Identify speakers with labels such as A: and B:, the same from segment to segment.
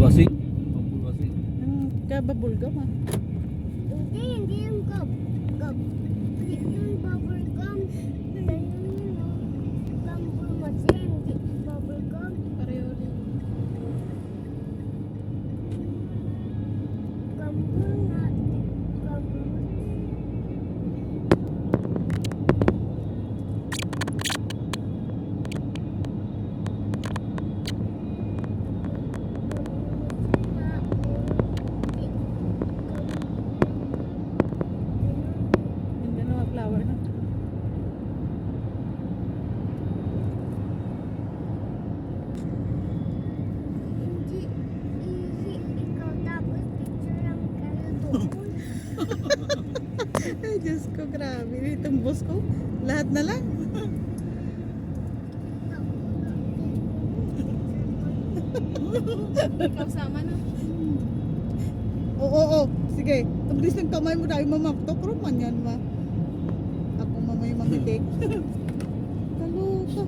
A: Pampulwasig. Pampulwasig.
B: Kababulgam ah.
C: Hindi yung gum. Gum. Yung bubble gum. Ayun yun, oh. Gum pulmasi, hindi bubble gum.
B: Pareho rin.
C: Gum pulmat. Gum
B: Hindi na mga flower na.
C: Hindi ikaw tapos picture lang kayo doon.
B: Ay, Diyos ko, grabe. Itong boss ko, lahat na lang.
D: Ikaw sama na.
B: Oo. Sige, tablis ng kamay mo dahil mamaktok. Roman yan ma. Ako mamay mangitik. Kaluka.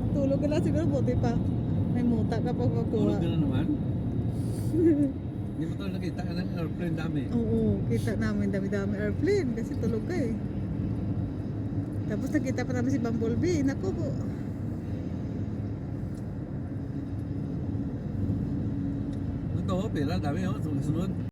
B: Tulog ka na siguro, buti pa. May muta ka pag
A: Tulog
B: magkuha.
A: ka na naman. Hindi mo tayo nakita ka ng airplane dami.
B: Oo, kita namin dami-dami airplane kasi tulog ka eh. Tapos nakita pa namin si Bumblebee. Naku po.
A: Ito, pila, dami oh, sunod-sunod.